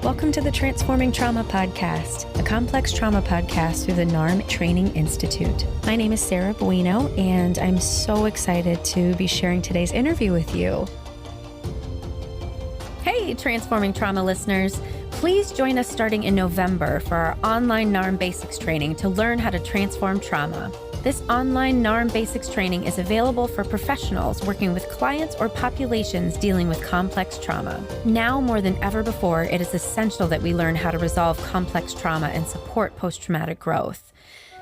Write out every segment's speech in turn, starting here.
Welcome to the Transforming Trauma Podcast, a complex trauma podcast through the NARM Training Institute. My name is Sarah Bueno, and I'm so excited to be sharing today's interview with you. Hey, Transforming Trauma listeners. Please join us starting in November for our online NARM Basics Training to learn how to transform trauma. This online NARM Basics Training is available for professionals working with clients or populations dealing with complex trauma. Now more than ever before, it is essential that we learn how to resolve complex trauma and support post-traumatic growth.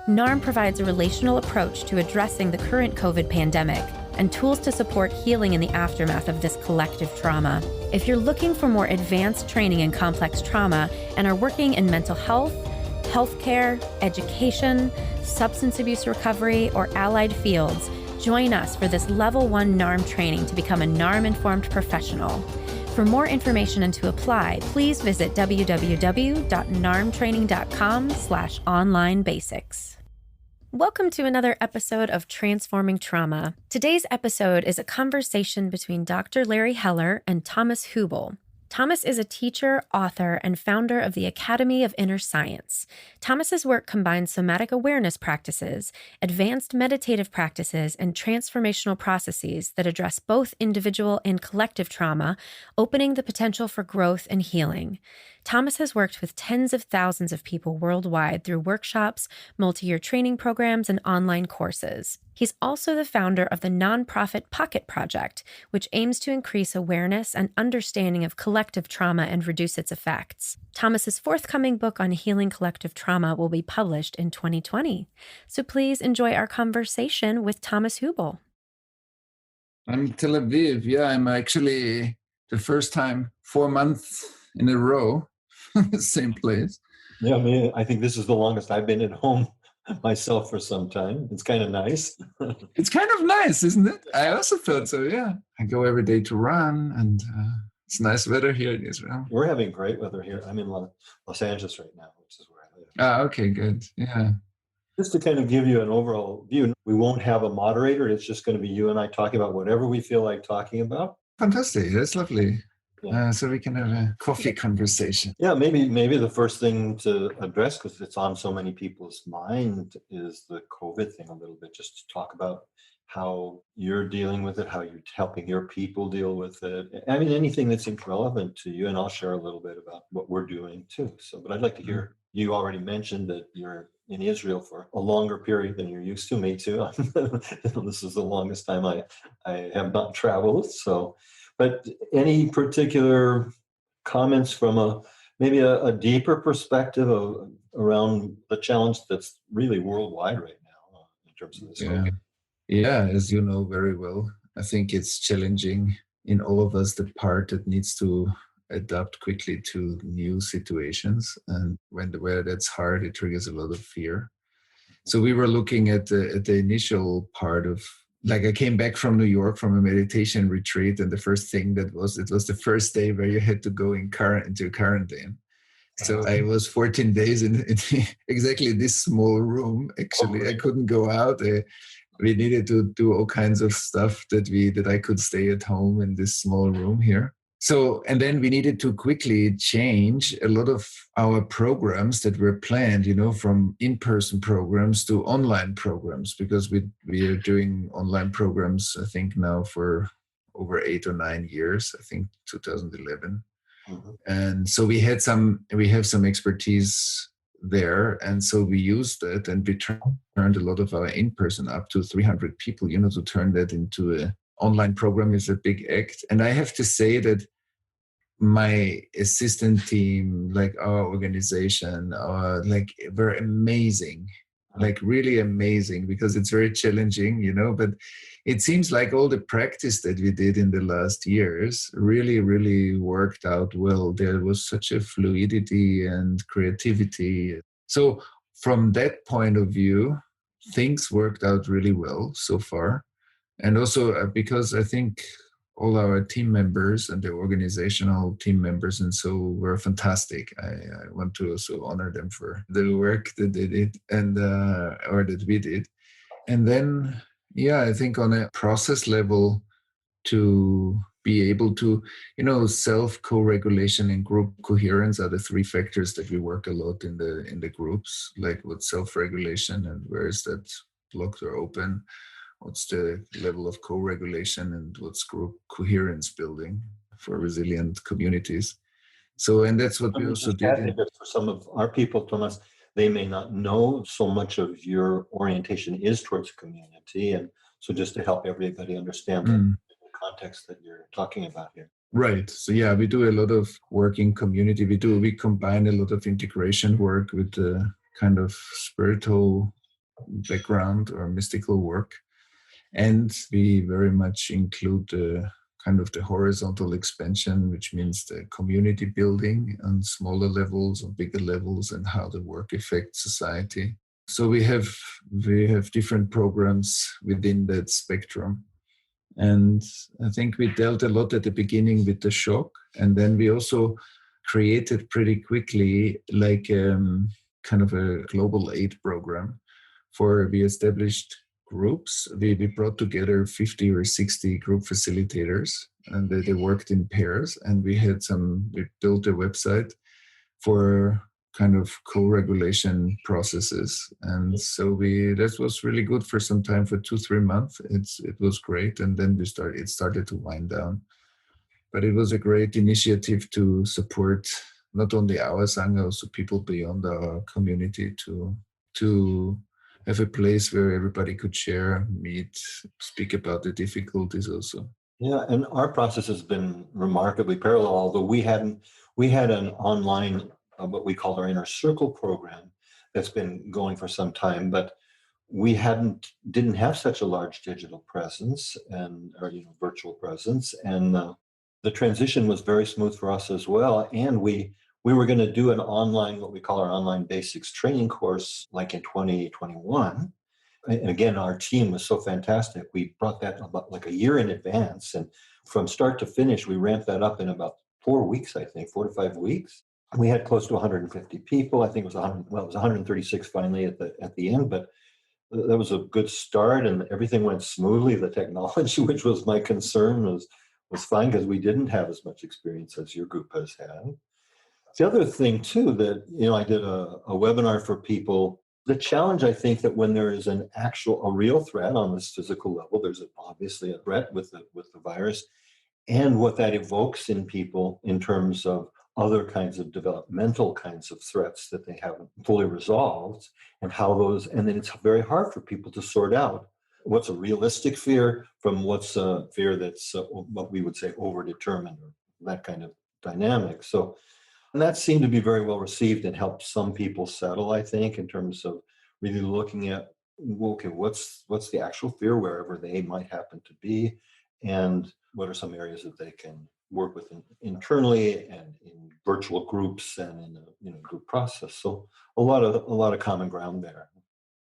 NARM provides a relational approach to addressing the current COVID pandemic and tools to support healing in the aftermath of this collective trauma. If you're looking for more advanced training in complex trauma and are working in mental health, healthcare, education, substance abuse recovery, or allied fields, join us for this Level 1 NARM training to become a NARM-informed professional. For more information and to apply, please visit www.narmtraining.com/online-basics. Welcome to another episode of Transforming Trauma. Today's episode is a conversation between Dr. Larry Heller and Thomas Hubl. Thomas is a teacher, author, and founder of the Academy of Inner Science. Thomas's work combines somatic awareness practices, advanced meditative practices, and transformational processes that address both individual and collective trauma, opening the potential for growth and healing. Thomas has worked with tens of thousands of people worldwide through workshops, multi-year training programs, and online courses. He's also the founder of the nonprofit Pocket Project, which aims to increase awareness and understanding of collective trauma and reduce its effects. Thomas's forthcoming book on healing collective trauma will be published in 2020. So please enjoy our conversation with Thomas Hubl. I'm in Tel Aviv. Yeah, I'm actually the first time 4 months in a row, same place. Yeah, I think this is the longest I've been at home myself for some time. It's kind of nice. It's kind of nice, isn't it? I also felt so, yeah. I go every day to run, and it's nice weather here in Israel. We're having great weather here. I'm in Los Angeles right now, which is where I live. Okay, good. Yeah. Just to kind of give you an overall view, we won't have a moderator. It's just going to be you and I talking about whatever we feel like talking about. Fantastic. That's lovely. Yeah. So we can have a coffee conversation. Yeah, maybe the first thing to address, because it's on so many people's mind, is the COVID thing a little bit, just to talk about how you're dealing with it, how you're helping your people deal with it. I mean, anything that seems relevant to you, and I'll share a little bit about what we're doing too. So, but I'd like to hear, you already mentioned that you're in Israel for a longer period than you're used to. Me too. This is the longest time I have not traveled. So, but any particular comments from maybe a deeper perspective around the challenge that's really worldwide right now in terms of this? Yeah. Yeah, as you know very well, I think it's challenging in all of us, the part that needs to adapt quickly to new situations. And where that's hard, it triggers a lot of fear. So we were looking at the initial part of, like, I came back from New York from a meditation retreat, and the first thing it was the first day where you had to go into quarantine. So I was 14 days in exactly this small room. Actually, I couldn't go out. We needed to do all kinds of stuff that I could stay at home in this small room here. So, and then we needed to quickly change a lot of our programs that were planned, from in-person programs to online programs, because we are doing online programs, I think now for over 8 or 9 years, I think 2011. Mm-hmm. And so we have some expertise there. And so we used it, and we turned a lot of our in-person, up to 300 people, to turn that into an online program is a big act. And I have to say that my assistant team, like our organization, were amazing, like really amazing, because it's very challenging, but it seems like all the practice that we did in the last years really, really worked out well. There was such a fluidity and creativity. So from that point of view, things worked out really well so far. And also because I think all our team members and the organizational team members and so were fantastic. I want to also honor them for the work that they did or that we did. And then, I think on a process level to be able to, self-co-regulation and group coherence are the three factors that we work a lot in the groups, like what's self-regulation and where is that blocked or open, what's the level of co-regulation, and what's group coherence building for resilient communities. So, and that's what Let we me also just did. add that for some of our people, Thomas, they may not know so much of your orientation is towards community. And so just to help everybody understand the context that you're talking about here. Right. So yeah, we do a lot of work in community. We combine a lot of integration work with the kind of spiritual background or mystical work. And we very much include the kind of the horizontal expansion, which means the community building on smaller levels, on bigger levels, and how the work affects society. So we have different programs within that spectrum. And I think we dealt a lot at the beginning with the shock. And then we also created pretty quickly like kind of a global aid program we established groups. We brought together 50 or 60 group facilitators, and they worked in pairs. And we built a website for kind of co-regulation processes. And so that was really good for some time, for 2-3 months. It was great. And then it started to wind down. But it was a great initiative to support not only our Sangha, also people beyond our community to have a place where everybody could share, meet, speak about the difficulties also. Yeah, and our process has been remarkably parallel, although we had an online, what we call our Inner Circle program that's been going for some time, but we didn't have such a large digital presence or virtual presence, and the transition was very smooth for us as well. And we were going to do an online, what we call our Online Basics Training course, like in 2021. And again, our team was so fantastic. We brought that about like a year in advance. And from start to finish, we ramped that up in about 4 weeks, I think, 4 to 5 weeks. We had close to 150 people. I think it was 136 finally at the end, but that was a good start and everything went smoothly. The technology, which was my concern, was fine because we didn't have as much experience as your group has had. The other thing too, that, I did a webinar for people. The challenge, I think, that when there is a real threat on this physical level, there's obviously a threat with the virus, and what that evokes in people in terms of other kinds of developmental kinds of threats that they haven't fully resolved, and and then it's very hard for people to sort out what's a realistic fear from what's a fear that's what we would say overdetermined, or that kind of dynamic. So, and that seemed to be very well received and helped some people settle, I think, in terms of really looking at, okay, what's the actual fear wherever they might happen to be, and what are some areas that they can work with internally and in virtual groups and in a group process. So a lot of common ground there.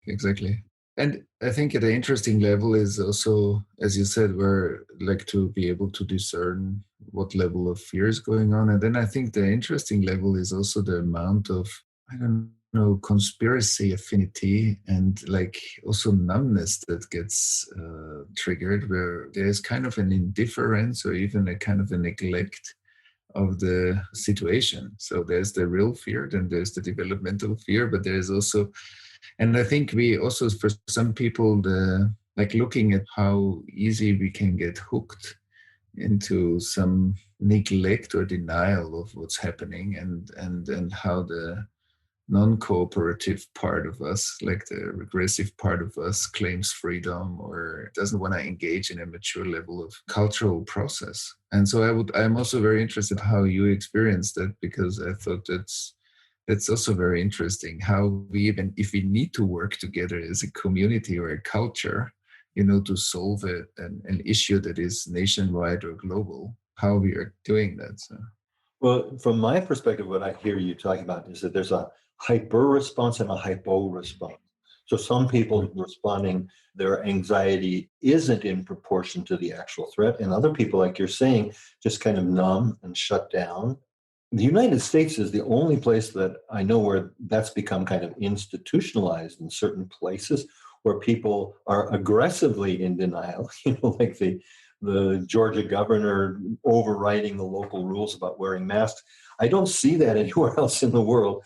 Exactly. And I think at an interesting level is also, as you said, we're like to be able to discern what level of fear is going on. And then I think the interesting level is also the amount of, I don't know, conspiracy affinity and like also numbness that gets triggered, where there's kind of an indifference or even a kind of a neglect of the situation. So there's the real fear, then there's the developmental fear, but there's also, and I think we also, for some people, looking at how easy we can get hooked into some neglect or denial of what's happening, and how the non-cooperative part of us, like the regressive part of us, claims freedom or doesn't want to engage in a mature level of cultural process. And so I'm also very interested how you experienced that, because I thought that's also very interesting, how we, even if we need to work together as a community or a culture, to solve an issue that is nationwide or global, how we are doing that. So. Well, from my perspective, what I hear you talking about is that there's a hyper response and a hypo response. So some people responding, their anxiety isn't in proportion to the actual threat, and other people, like you're saying, just kind of numb and shut down. The United States is the only place that I know where that's become kind of institutionalized in certain places, where people are aggressively in denial, like the Georgia governor overriding the local rules about wearing masks. I don't see that anywhere else in the world.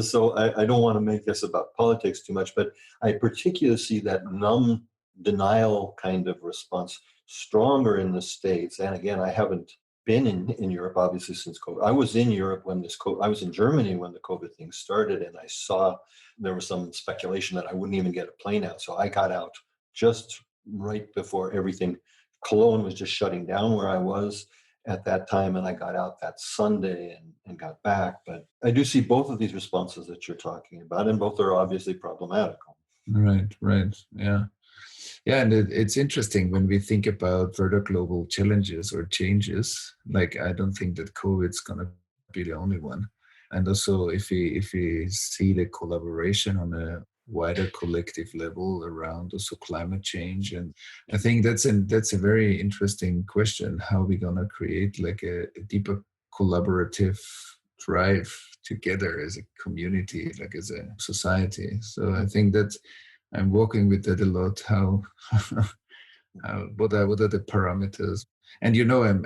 So I don't want to make this about politics too much, but I particularly see that numb denial kind of response stronger in the States. And again, I haven't been in Europe, obviously, since COVID. I was in Europe when I was in Germany when the COVID thing started, and I saw there was some speculation that I wouldn't even get a plane out. So I got out just right before everything. Cologne was just shutting down where I was at that time, and I got out that Sunday and got back. But I do see both of these responses that you're talking about, and both are obviously problematical. Right, yeah. Yeah, and it's interesting when we think about further global challenges or changes. Like, I don't think that COVID's going to be the only one. And also, if we see the collaboration on a wider collective level around also climate change, and I think that's a very interesting question. How are we going to create like a deeper collaborative drive together as a community, like as a society? So I think that I'm working with that a lot. What are the parameters? And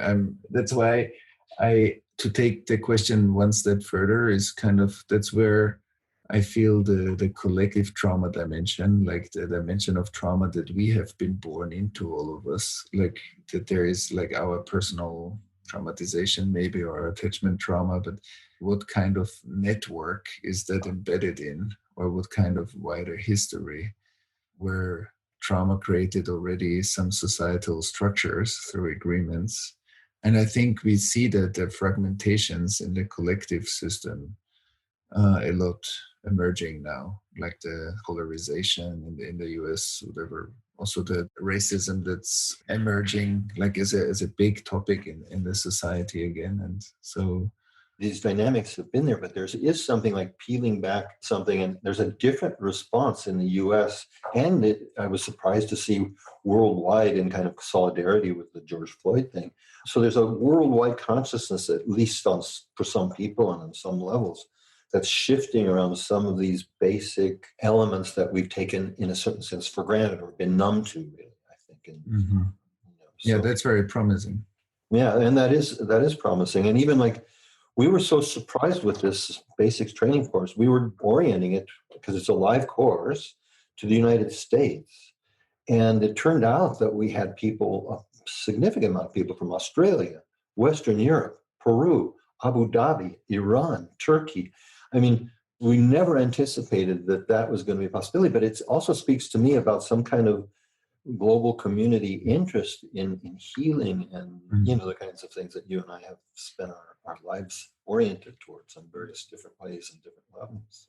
I'm that's why to take the question one step further is kind of, that's where I feel the collective trauma dimension, like the dimension of trauma that we have been born into, all of us, like that there is like our personal traumatization maybe, or attachment trauma, but what kind of network is that embedded in, or what kind of wider history where trauma created already some societal structures through agreements. And I think we see that the fragmentations in the collective system a lot emerging now, like the polarization in the US, whatever. Also the racism that's emerging, like as a big topic in the society again. And so these dynamics have been there, but there is something like peeling back something, and there's a different response in the US. And I was surprised to see worldwide in kind of solidarity with the George Floyd thing. So there's a worldwide consciousness, at least for some people and on some levels, that's shifting around some of these basic elements that we've taken in a certain sense for granted or been numb to, really, I think. And, yeah, that's very promising. Yeah, and that is promising. And even like, we were so surprised with this basics training course. We were orienting it, because it's a live course, to the United States. And it turned out that we had a significant amount of people from Australia, Western Europe, Peru, Abu Dhabi, Iran, Turkey. I mean, we never anticipated that was going to be a possibility, but it also speaks to me about some kind of global community interest in healing and the kinds of things that you and I have spent our lives oriented towards in various different ways and different levels.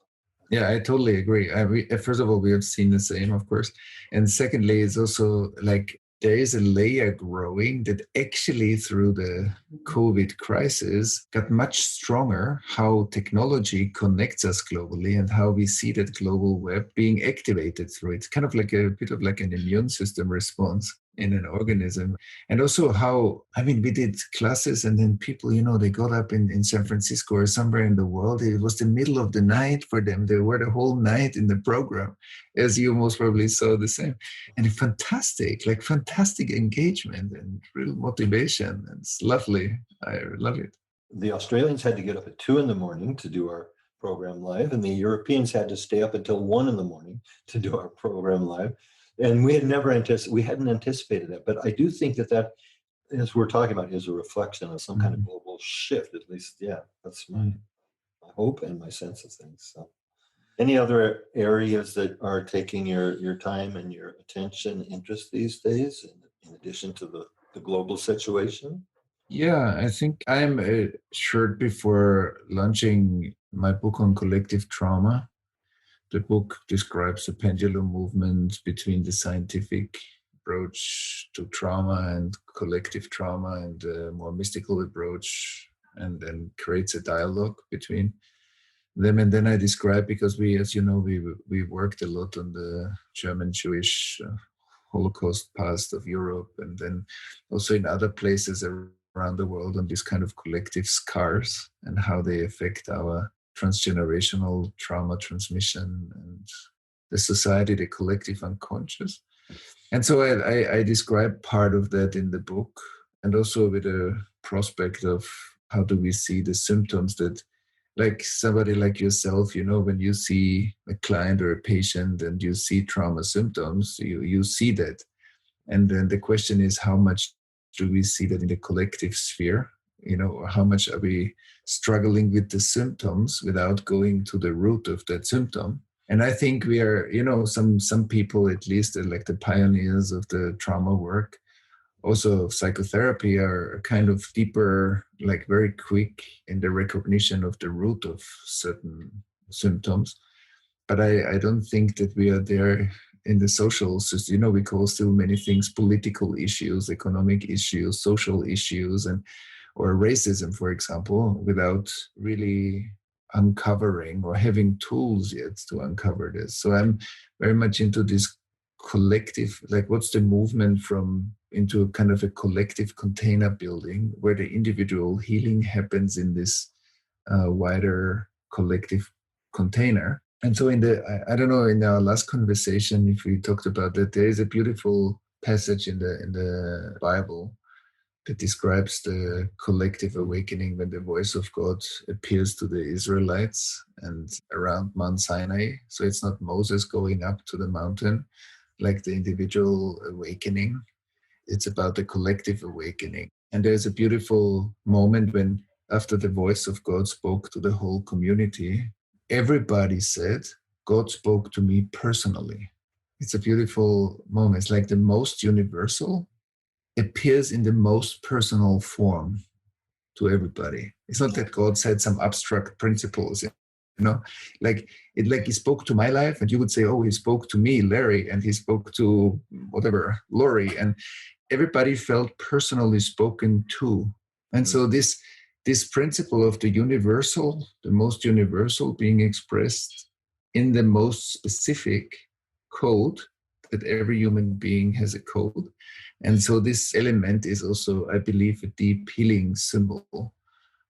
Yeah, I totally agree. First of all, we have seen the same, of course. And secondly, it's also like there is a layer growing that actually through the COVID crisis got much stronger, how technology connects us globally and how we see that global web being activated through it. It's kind of like a bit of like an immune system response in an organism. And also how, we did classes and then people, they got up in San Francisco or somewhere in the world. It was the middle of the night for them. They were the whole night in the program, as you most probably saw the same. And fantastic engagement and real motivation. It's lovely. I love it. The Australians had to get up at 2 a.m. to do our program live, and the Europeans had to stay up until 1 a.m. to do our program live. And we hadn't anticipated that. But I do think that, as we're talking about, is a reflection of some kind of global shift. At least, yeah, that's my hope and my sense of things. So, any other areas that are taking your time and your attention, interest these days, in addition to the global situation? Yeah, I think I'm short before launching my book on collective trauma. The book describes the pendulum movement between the scientific approach to trauma and collective trauma and a more mystical approach, and then creates a dialogue between them. And then I describe, because we, as you know, we worked a lot on the German Jewish Holocaust past of Europe, and then also in other places around the world on these kind of collective scars and how they affect our transgenerational trauma transmission and the society, the collective unconscious. And so I describe part of that in the book, and also with a prospect of how do we see the symptoms that, like somebody like yourself, when you see a client or a patient and you see trauma symptoms, you see that. And then the question is, how much do we see that in the collective sphere? Or how much are we struggling with the symptoms without going to the root of that symptom? And I think we are, some people, at least like the pioneers of the trauma work, also of psychotherapy, are kind of deeper, like very quick in the recognition of the root of certain symptoms. But I don't think that we are there in the social system. We call still many things political issues, economic issues, social issues, or racism, for example, without really uncovering or having tools yet to uncover this. So I'm very much into this collective, like what's the movement from into a kind of a collective container building where the individual healing happens in this wider collective container. And so I don't know, in our last conversation, if we talked about that, there is a beautiful passage in the Bible that describes the collective awakening when the voice of God appears to the Israelites and around Mount Sinai. So it's not Moses going up to the mountain like the individual awakening. It's about the collective awakening. And there's a beautiful moment when, after the voice of God spoke to the whole community, everybody said, God spoke to me personally. It's a beautiful moment. It's like the most universal appears in the most personal form to everybody. It's not that God said some abstract principles, like he spoke to my life, and you would say, oh, he spoke to me, Larry, and he spoke to whatever, Lori, and everybody felt personally spoken to. And so this principle of the universal, the most universal, being expressed in the most specific code, that every human being has a code. And so this element is also, I believe, a deep healing symbol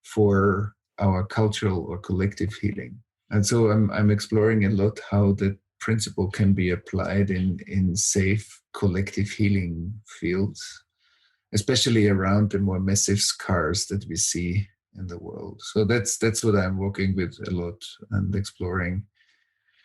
for our cultural or collective healing. And so I'm exploring a lot how that principle can be applied in safe collective healing fields, especially around the more massive scars that we see in the world. So that's what I'm working with a lot and exploring.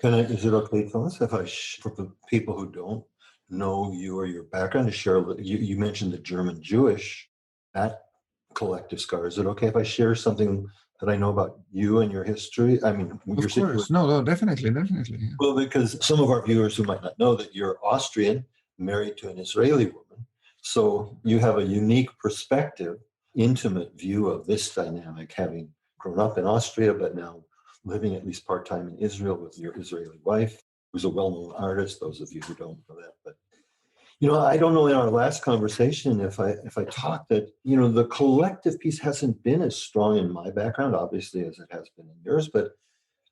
Is it okay, Thomas, if for the people who don't know you or your background, to share, you mentioned the German Jewish, that collective scar. Is it okay if I share something that I know about you and your history? I mean, your situation. No, definitely. Yeah. Well, because some of our viewers who might not know that you're Austrian, married to an Israeli woman. So you have a unique perspective, intimate view of this dynamic, having grown up in Austria, but now living at least part-time in Israel with your Israeli wife, who's a well-known artist, those of you who don't know that. But, I don't know, in our last conversation, if I talked that, the collective piece hasn't been as strong in my background, obviously, as it has been in yours, but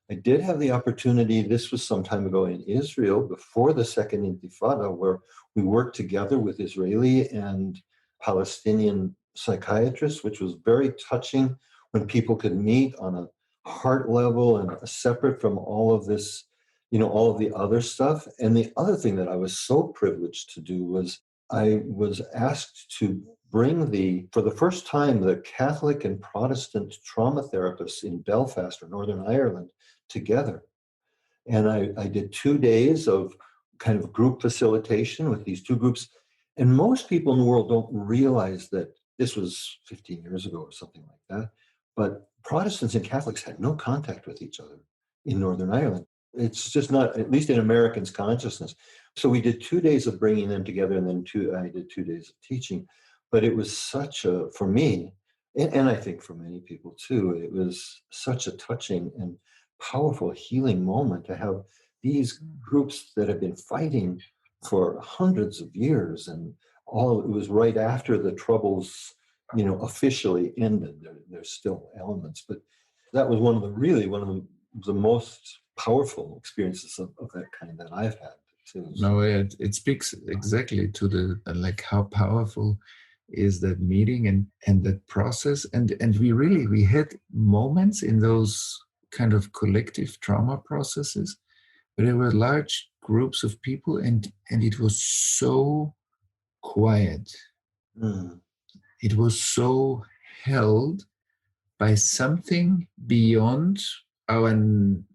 I did have the opportunity, this was some time ago in Israel, before the Second Intifada, where we worked together with Israeli and Palestinian psychiatrists, which was very touching when people could meet on a heart level and separate from all of this, all of the other stuff. And the other thing that I was so privileged to do was I was asked to bring for the first time, the Catholic and Protestant trauma therapists in Belfast or Northern Ireland together. And I did 2 days of kind of group facilitation with these two groups. And most people in the world don't realize that this was 15 years ago or something like that. But Protestants and Catholics had no contact with each other in Northern Ireland. It's just not, at least in Americans' consciousness. So we did 2 days of bringing them together, and then I did 2 days of teaching. But it was for me, and I think for many people too, it was such a touching and powerful healing moment to have these groups that have been fighting for hundreds of years, and it was right after the Troubles, officially ended. There's still elements, but that was one of the most powerful experiences of that kind that I've had too. No, it speaks exactly to the like how powerful is that meeting and that process, and we had moments in those kind of collective trauma processes There were large groups of people, and it was so quiet. It was so held by something beyond our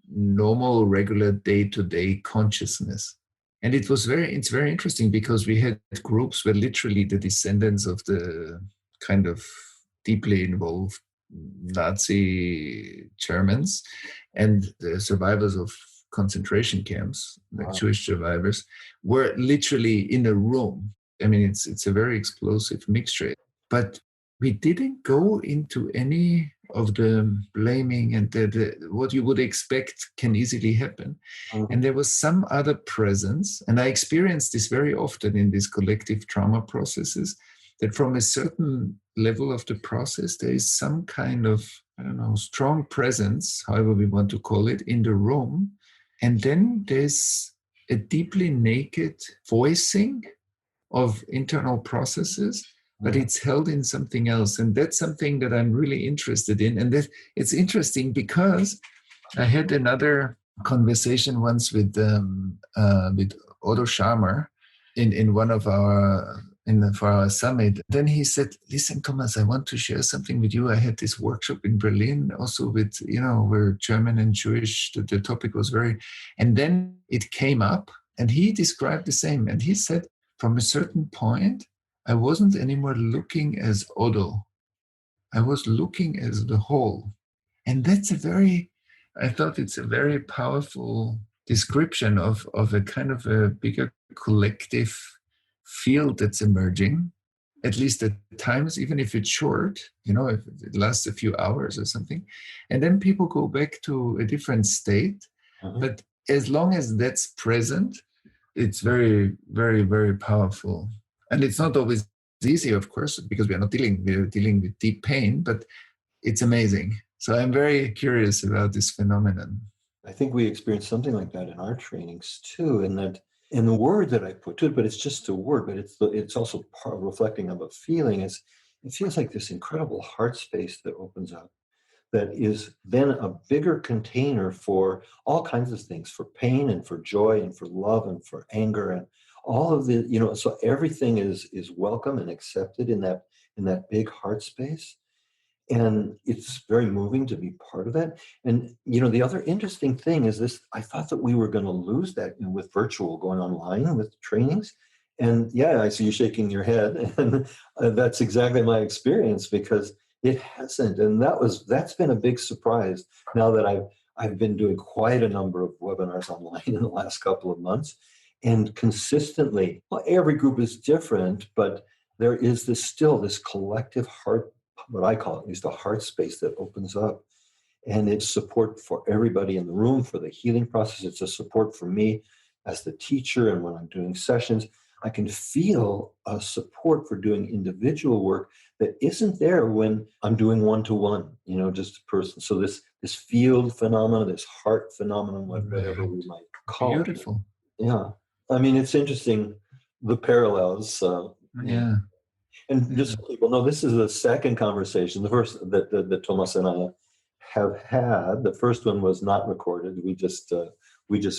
normal, regular day-to-day consciousness. And it's very interesting because we had groups where literally the descendants of the kind of deeply involved Nazi Germans and the survivors of concentration camps, like Jewish survivors, were literally in a room. I mean, it's a very explosive mixture. But we didn't go into any of the blaming and what you would expect can easily happen. And there was some other presence, and I experienced this very often in these collective trauma processes, that from a certain level of the process, there is some kind of, I don't know, strong presence, however we want to call it, in the room. And then there's a deeply naked voicing of internal processes, but it's held in something else. And that's something that I'm really interested in. And that it's interesting because I had another conversation once with Odo Scharmer in one of our for our summit. Then he said, listen, Thomas, I want to share something with you. I had this workshop in Berlin also with, we're German and Jewish. The topic was and then it came up and he described the same. And he said, from a certain point, I wasn't anymore looking as Odo. I was looking as the whole. And I thought it's a very powerful description of a kind of a bigger collective field that's emerging, at least at times, even if it's short, if it lasts a few hours or something. And then people go back to a different state. But as long as that's present, it's very, very, very powerful. And it's not always easy, of course, because we're dealing with deep pain, but it's amazing. So I'm very curious about this phenomenon. I think we experience something like that in our trainings too, in the word that I put to it, but it's just a word, but it's also reflecting of a feeling. It feels like this incredible heart space that opens up, that is then a bigger container for all kinds of things, for pain and for joy and for love and for anger and all of the, so everything is welcome and accepted in that big heart space. And it's very moving to be part of that. And, the other interesting thing is this, I thought that we were going to lose that with virtual going online with trainings. And yeah, I see you shaking your head. And that's exactly my experience because it hasn't. And that's been a big surprise now that I've been doing quite a number of webinars online in the last couple of months. And consistently, well, every group is different, but there is still this collective heart, what I call it, is the heart space that opens up. And it's support for everybody in the room for the healing process. It's a support for me as the teacher. And when I'm doing sessions, I can feel a support for doing individual work that isn't there when I'm doing one-to-one, just a person. So this field phenomenon, this heart phenomenon, whatever we might call it. Beautiful. Yeah. I mean, it's interesting, the parallels. Yeah. And just so people know, this is the second conversation. The first that Thomas and I have had. The first one was not recorded. We just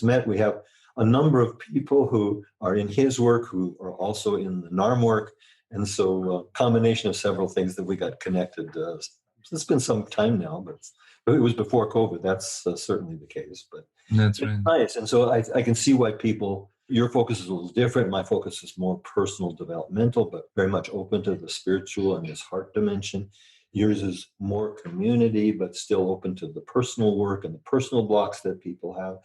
met. We have a number of people who are in his work who are also in the NARM work, and so a combination of several things that we got connected. It's been some time now, but it was before COVID. That's certainly the case. But that's right. Nice. And so I can see why your focus is a little different. My focus is more personal developmental, but very much open to the spiritual and this heart dimension. Yours is more community, but still open to the personal work and the personal blocks that people have.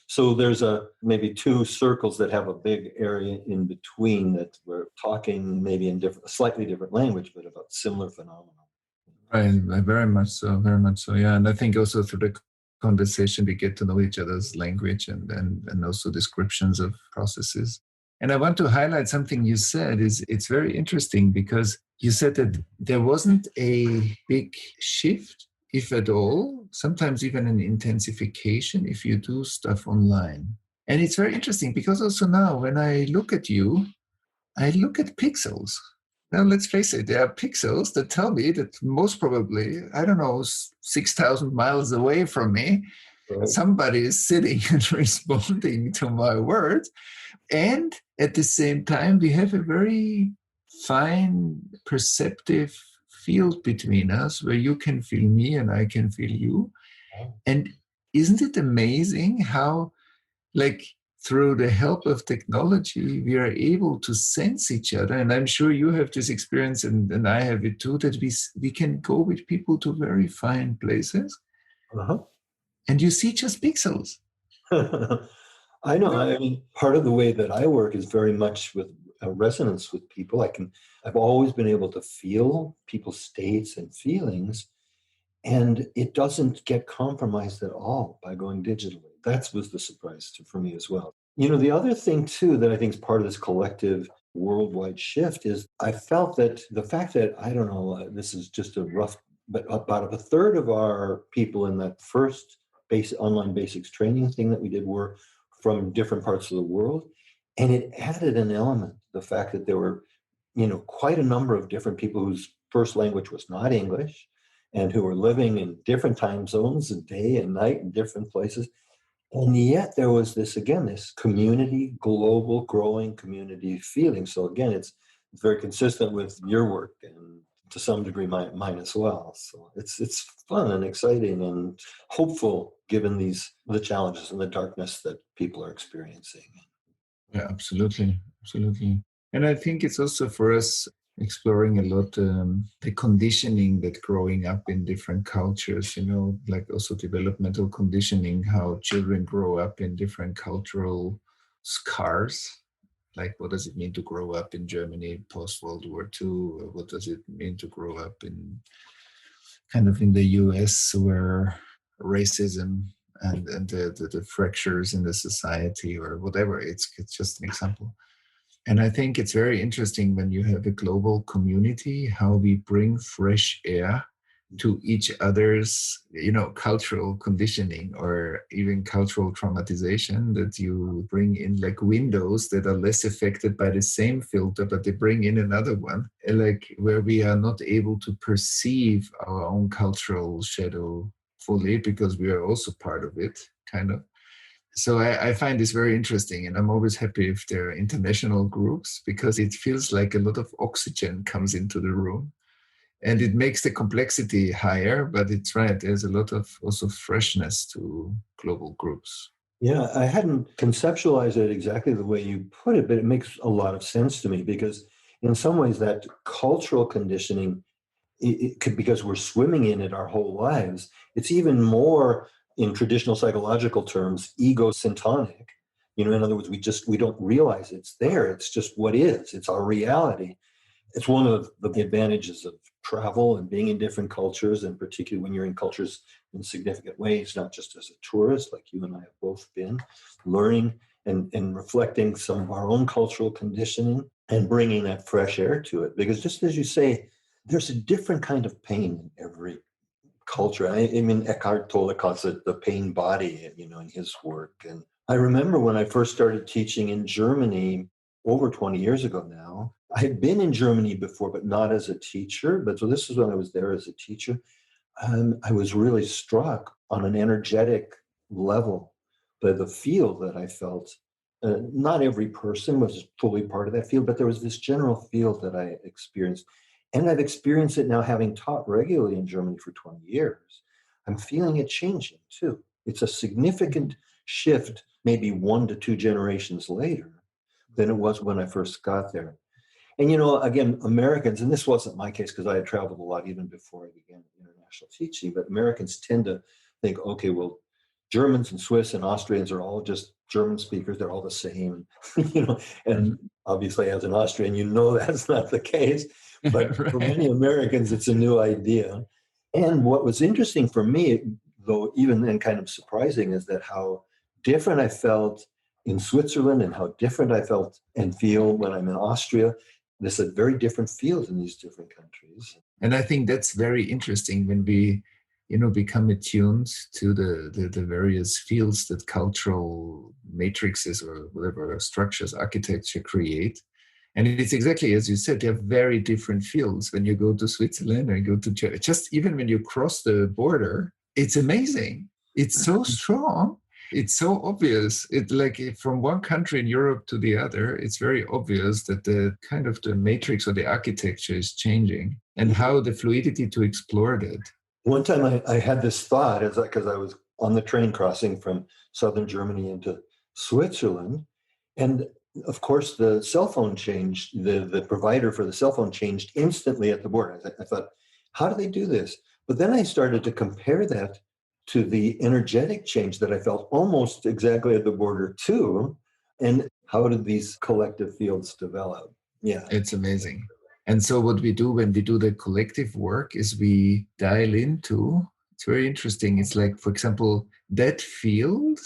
So there's maybe two circles that have a big area in between that we're talking maybe in slightly different language, but about similar phenomena. Right, very much so, yeah. And I think also through the conversation, we get to know each other's language and also descriptions of processes. And I want to highlight something you said. It's very interesting because you said that there wasn't a big shift, if at all, sometimes even an intensification if you do stuff online. And it's very interesting because also now when I look at you, I look at pixels. Now, let's face it, there are pixels that tell me that most probably, 6,000 miles away from me, Right. somebody is sitting and responding to my words. And at the same time, we have a very fine perceptive field between us where you can feel me and I can feel you. And isn't it amazing how, like, through the help of technology, we are able to sense each other? And I'm sure you have this experience, and I have it too, that we can go with people to very fine places, Uh-huh. and you see just pixels. I know. I mean, part of the way that I work is very much with resonance with people. I've always been able to feel people's states and feelings, and it doesn't get compromised at all by going digitally. That was the surprise for me as well. The other thing too that I think is part of this collective worldwide shift is I felt that the fact that, I don't know, this is just a rough, but about a third of our people in that first online basics training thing that we did were from different parts of the world. And it added an element, the fact that there were, quite a number of different people whose first language was not English and who were living in different time zones and day and night in different places. And yet there was this community, global, growing community feeling. So again, it's very consistent with your work and to some degree mine as well. So it's fun and exciting and hopeful given the challenges and the darkness that people are experiencing. Yeah, absolutely. Absolutely. And I think it's also for us exploring a lot the conditioning that growing up in different cultures, like also developmental conditioning, how children grow up in different cultural scars. Like, what does it mean to grow up in Germany post-World War II? What does it mean to grow up in the US, where racism and the fractures in the society or whatever, it's just an example. And I think it's very interesting when you have a global community, how we bring fresh air to each other's, cultural conditioning or even cultural traumatization, that you bring in like windows that are less affected by the same filter, but they bring in another one, like where we are not able to perceive our own cultural shadow fully because we are also part of it, kind of. So I find this very interesting, and I'm always happy if there are international groups because it feels like a lot of oxygen comes into the room, and it makes the complexity higher. But it's right, there's a lot of also freshness to global groups. Yeah, I hadn't conceptualized it exactly the way you put it, but it makes a lot of sense to me because in some ways that cultural conditioning, it could, because we're swimming in it our whole lives, it's even more, in traditional psychological terms, egosyntonic. In other words, we don't realize it's there. It's just what is. It's our reality. It's one of the advantages of travel and being in different cultures, and particularly when you're in cultures in significant ways, not just as a tourist, like you and I have both been, learning and reflecting some of our own cultural conditioning and bringing that fresh air to it. Because just as you say, there's a different kind of pain in every culture. I mean, Eckhart Tolle calls it the pain body, in his work. And I remember when I first started teaching in Germany over 20 years ago now. I had been in Germany before, but not as a teacher. But so this is when I was there as a teacher. I was really struck on an energetic level by the field that I felt. Not every person was fully part of that field, but there was this general field that I experienced. And I've experienced it now, having taught regularly in Germany for 20 years. I'm feeling it changing too. It's a significant shift, maybe 1 to 2 generations later than it was when I first got there. And, again, Americans, and this wasn't my case because I had traveled a lot even before I began international teaching, but Americans tend to think, okay, well, Germans and Swiss and Austrians are all just German speakers. They're all the same, and obviously as an Austrian, that's not the case. But Right. For many Americans, it's a new idea. And what was interesting for me, though even then kind of surprising, is that how different I felt in Switzerland and how different I felt and feel when I'm in Austria. There's a very different field in these different countries. And I think that's very interesting when we, become attuned to the various fields that cultural matrices or whatever structures, architecture create. And it's exactly as you said, they have very different fields. When you go to Switzerland or you go to Germany, just even when you cross the border, it's amazing. It's so strong. It's so obvious. It like from one country in Europe to the other, it's very obvious that the kind of the matrix or the architecture is changing, and how the fluidity to explore that. One time I had this thought because I was on the train crossing from southern Germany into Switzerland. And of course, the cell phone changed, the provider for the cell phone changed instantly at the border. I thought, how do they do this? But then I started to compare that to the energetic change that I felt almost exactly at the border too. And how did these collective fields develop? Yeah. It's amazing. And so what we do when we do the collective work is we dial into, it's very interesting. It's like, for example, that field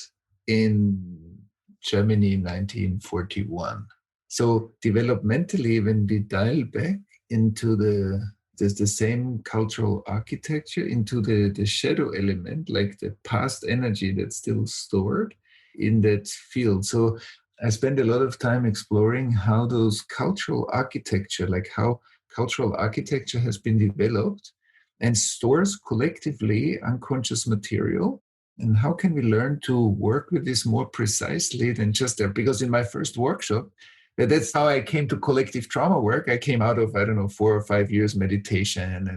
in Germany in 1941. So developmentally, when we dial back into there's the same cultural architecture, into the shadow element, like the past energy that's still stored in that field. So I spend a lot of time exploring how those cultural architecture, like how cultural architecture has been developed and stores collectively unconscious material. And how can we learn to work with this more precisely than just there? Because in my first workshop, that's how I came to collective trauma work. I came out of, 4 or 5 years meditation,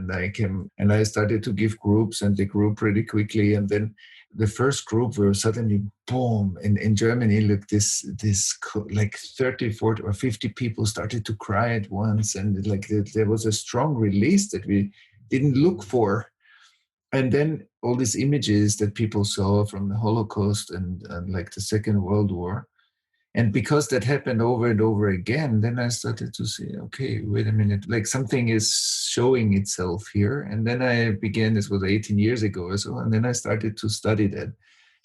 and I started to give groups, and they grew pretty quickly. And then the first group were suddenly boom in Germany. Look, this like 30, 40 or 50 people started to cry at once, and like there was a strong release that we didn't look for. And then all these images that people saw from the Holocaust and like the Second World War. And because that happened over and over again, then I started to say, okay, wait a minute, like something is showing itself here. And then I began, this was 18 years ago or so, and then I started to study that.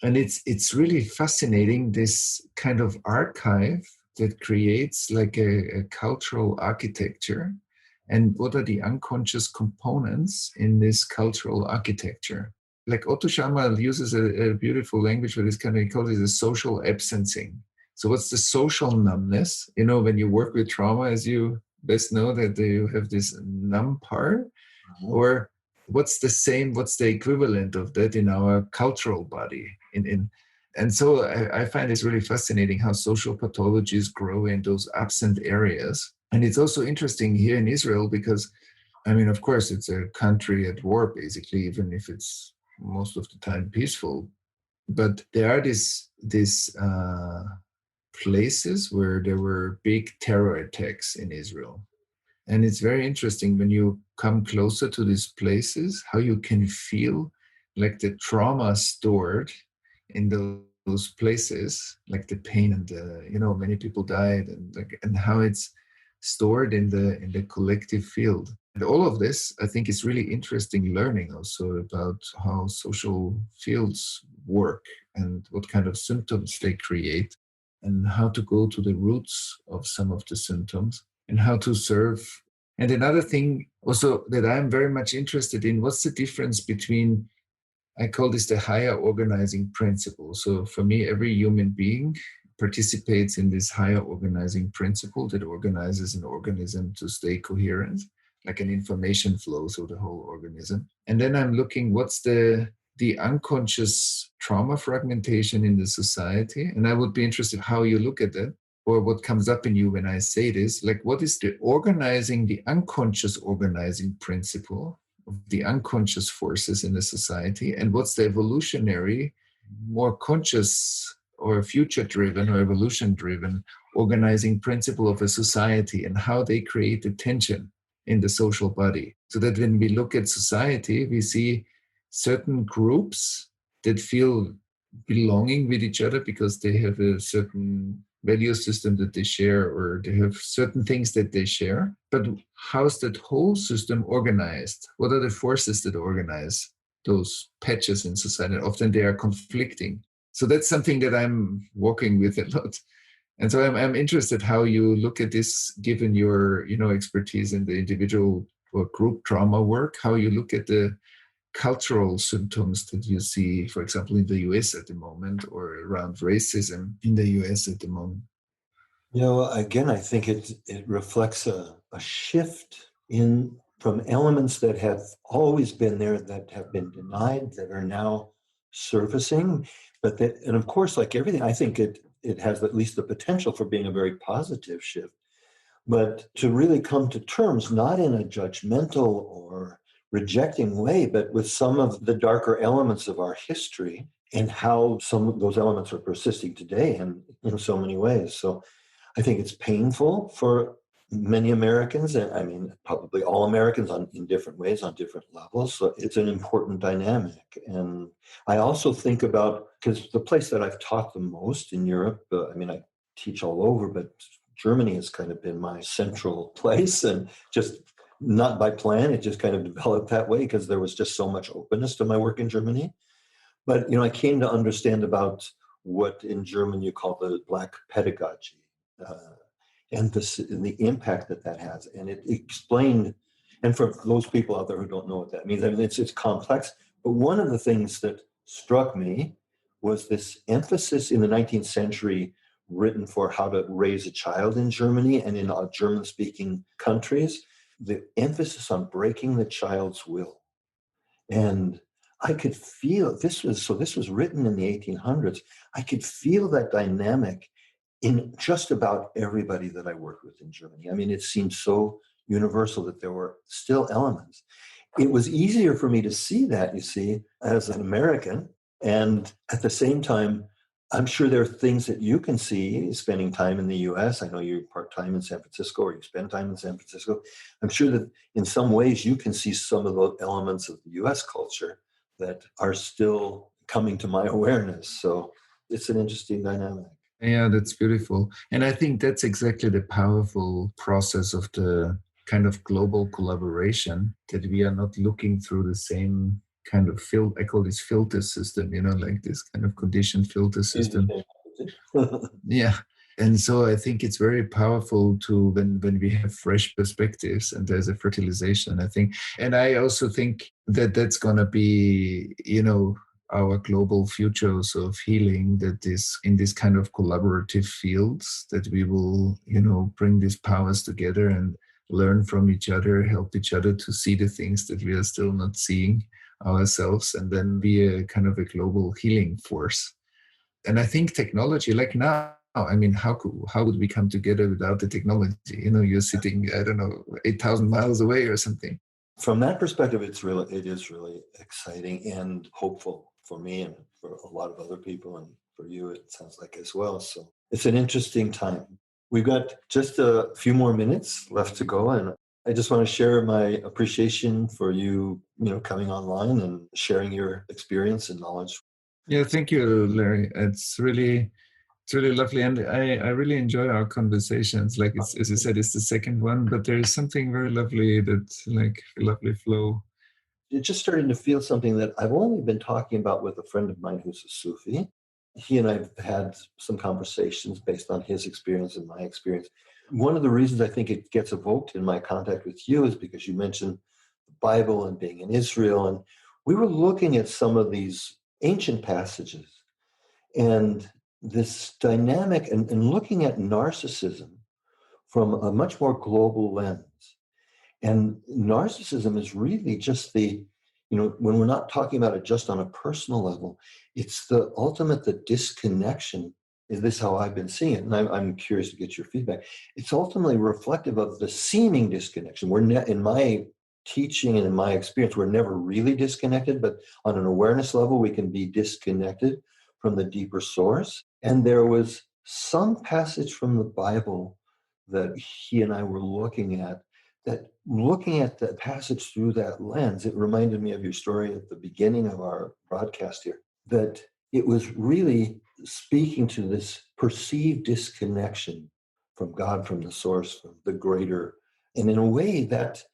And it's really fascinating, this kind of archive that creates like a cultural architecture. And what are the unconscious components in this cultural architecture? Like Otto Scharmer uses a beautiful language for this kind of, he calls it a social absencing. So what's the social numbness? You know, when you work with trauma, as you best know, that you have this numb part, or what's the equivalent of that in our cultural body? And so I find it's really fascinating how social pathologies grow in those absent areas. And it's also interesting here in Israel because, I mean, of course, it's a country at war, basically, even if it's most of the time peaceful. But there are these places where there were big terror attacks in Israel. And it's very interesting when you come closer to these places, how you can feel like the trauma stored in those places, like the pain and many people died, and how it's stored in the collective field. And all of this, I think, is really interesting learning also about how social fields work and what kind of symptoms they create, and how to go to the roots of some of the symptoms and how to serve. And another thing also that I'm very much interested in, what's the difference between, I call this the higher organizing principle. So for me, every human being participates in this higher organizing principle that organizes an organism to stay coherent, like an information flow through the whole organism. And then I'm looking, what's the unconscious trauma fragmentation in the society? And I would be interested how you look at that, or what comes up in you when I say this, like what is the unconscious organizing principle of the unconscious forces in the society, and what's the evolutionary, more conscious or future-driven or evolution-driven organizing principle of a society, and how they create the tension in the social body. So that when we look at society, we see certain groups that feel belonging with each other because they have a certain value system that they share, or they have certain things that they share. But how's that whole system organized? What are the forces that organize those patches in society? Often they are conflicting. So that's something that I'm working with a lot. And so I'm interested how you look at this, given your expertise in the individual or group trauma work, how you look at the cultural symptoms that you see, for example, in the US at the moment, or around racism in the US at the moment. Again, I think it reflects a shift from elements that have always been there, that have been denied, that are now surfacing. And of course, like everything, I think it has at least the potential for being a very positive shift. But to really come to terms, not in a judgmental or rejecting way, but with some of the darker elements of our history and how some of those elements are persisting today in so many ways. So I think it's painful for many Americans, and I mean, probably all Americans in different ways, on different levels. So it's an important dynamic. And I also think about, because the place that I've taught the most in Europe, I mean, I teach all over, but Germany has kind of been my central place, and just not by plan, it just kind of developed that way because there was just so much openness to my work in Germany. But, I came to understand about what in German you call the Black pedagogy, and the impact that has. And it explained, and for those people out there who don't know what that means, I mean, it's complex. But one of the things that struck me was this emphasis in the 19th century written for how to raise a child in Germany and in German-speaking countries, the emphasis on breaking the child's will. And I could feel, this was written in the 1800s, I could feel that dynamic in just about everybody that I worked with in Germany. I mean, it seemed so universal that there were still elements. It was easier for me to see that, you see, as an American. And at the same time, I'm sure there are things that you can see spending time in the US. I know you're part-time in San Francisco, or you spend time in San Francisco. I'm sure that in some ways you can see some of those elements of the US culture that are still coming to my awareness. So it's an interesting dynamic. Yeah, that's beautiful. And I think that's exactly the powerful process of the kind of global collaboration, that we are not looking through the same kind of I call this filter system, like this kind of conditioned filter system. Yeah. And so I think it's very powerful to when we have fresh perspectives and there's a fertilization, I think. And I also think that that's going to be, our global future also of healing, that is in this kind of collaborative fields, that we will, bring these powers together and learn from each other, help each other to see the things that we are still not seeing ourselves, and then be a kind of a global healing force. And I think technology, like now, I mean, how would we come together without the technology? You're sitting, I don't know, 8,000 miles away or something. From that perspective, it is really exciting and hopeful for me and for a lot of other people, and for you, it sounds like as well. So it's an interesting time. We've got just a few more minutes left to go, and I just want to share my appreciation for you, coming online and sharing your experience and knowledge. Yeah, thank you, Larry. It's really lovely, and I really enjoy our conversations. Like, it's, as you said, it's the second one, but there is something very lovely, like a lovely flow. It's just starting to feel something that I've only been talking about with a friend of mine who's a Sufi. He and I have had some conversations based on his experience and my experience. One of the reasons I think it gets evoked in my contact with you is because you mentioned the Bible and being in Israel, and we were looking at some of these ancient passages and this dynamic and looking at narcissism from a much more global lens. And narcissism is really just when we're not talking about it just on a personal level, it's the disconnection. Is this how I've been seeing it? And I'm curious to get your feedback. It's ultimately reflective of the seeming disconnection. In my teaching and in my experience, we're never really disconnected, but on an awareness level, we can be disconnected from the deeper source. And there was some passage from the Bible that he and I were looking at, that looking at the passage through that lens, it reminded me of your story at the beginning of our broadcast here, that it was really speaking to this perceived disconnection from God, from the source, from the greater. And in a way, that's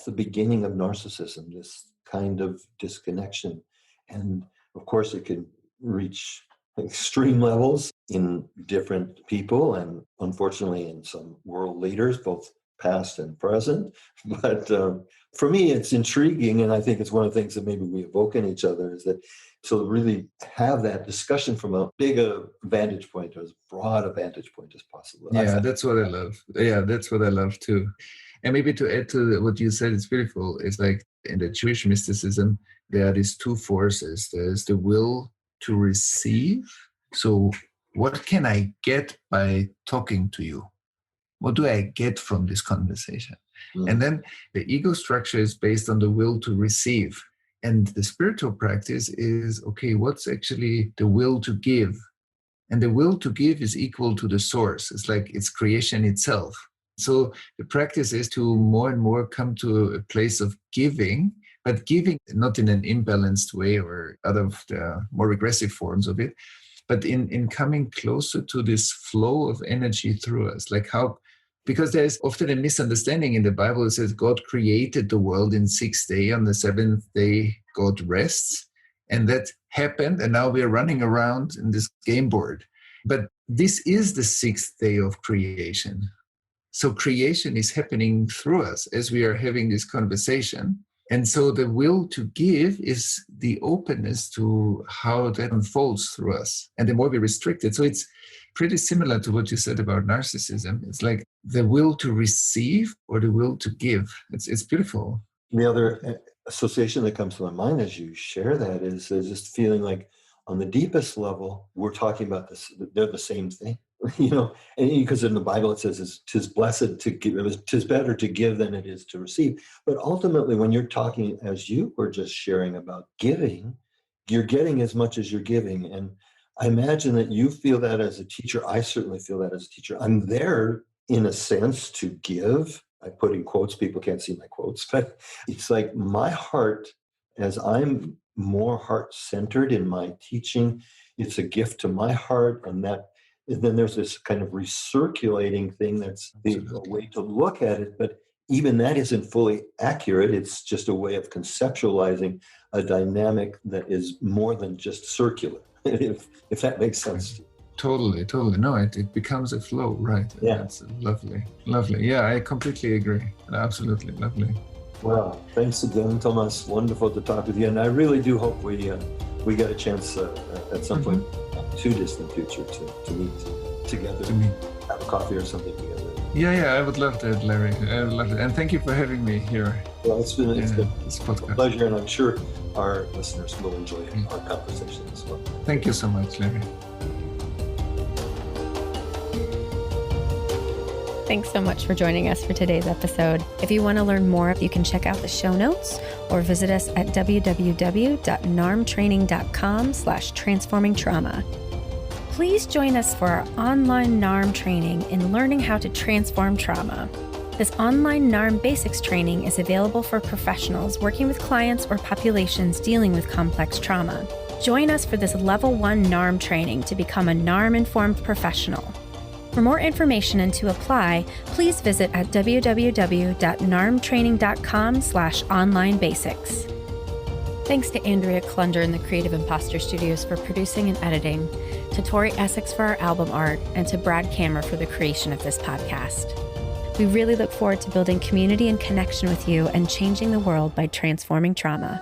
the beginning of narcissism, this kind of disconnection. And of course, it can reach extreme levels in different people, and unfortunately in some world leaders, both past and present. But for me, it's intriguing, and I think it's one of the things that maybe we evoke in each other, is that to really have that discussion from a big vantage point, or as broad a vantage point as possible. Yeah, that's what I love. Yeah, that's what I love too. And maybe to add to what you said, it's beautiful. It's like in the Jewish mysticism, there are these two forces. There's the will to receive. So what can I get by talking to you? What do I get from this conversation? And then the ego structure is based on the will to receive. And the spiritual practice is, okay, what's actually the will to give? And the will to give is equal to the source. It's like it's creation itself. So the practice is to more and more come to a place of giving, but giving not in an imbalanced way or out of the more regressive forms of it, but in coming closer to this flow of energy through us. Like how, because there's often a misunderstanding in the Bible. It says God created the world in 6 days. On the 7th day, God rests. And that happened. And now we're running around in this game board. But this is the 6th day of creation. So creation is happening through us as we are having this conversation. And so the will to give is the openness to how that unfolds through us. And the more we restrict it. So it's pretty similar to what you said about narcissism. It's like the will to receive or the will to give. It's beautiful. The other association that comes to my mind as you share that is just feeling like on the deepest level, we're talking about this, they're the same thing. And because in the Bible it says, "'Tis blessed to give, 'tis better to give than it is to receive." But ultimately, when you're talking, as you were just sharing about giving, you're getting as much as you're giving. And I imagine that you feel that as a teacher. I certainly feel that as a teacher. I'm there in a sense to give. I put in quotes, people can't see my quotes, but it's like my heart, as I'm more heart-centered in my teaching, it's a gift to my heart, and then there's this kind of recirculating thing that's a way to look at it, but even that isn't fully accurate. It's just a way of conceptualizing a dynamic that is more than just circular, if that makes sense. Totally. No, it becomes a flow, right? Yeah. That's lovely. Yeah, I completely agree. Absolutely lovely. Well, thanks again, Thomas. Wonderful to talk with you. And I really do hope we get a chance at some point, too distant future, to meet together, have a coffee or something together. Yeah, I would love that, Larry. I would love that. And thank you for having me here. Well, it's been this podcast. A pleasure, and I'm sure our listeners will enjoy our conversation as well. Thank you so much, Larry. Thanks so much for joining us for today's episode. If you want to learn more, you can check out the show notes or visit us at www.narmtraining.com/transformingtrauma. Please join us for our online NARM training in learning how to transform trauma. This online NARM Basics Training is available for professionals working with clients or populations dealing with complex trauma. Join us for this Level 1 NARM training to become a NARM-informed professional. For more information and to apply, please visit at www.narmtraining.com/online-basics. Thanks to Andrea Klunder and the Creative Imposter Studios for producing and editing, to Tori Essex for our album art, and to Brad Kammer for the creation of this podcast. We really look forward to building community and connection with you and changing the world by transforming trauma.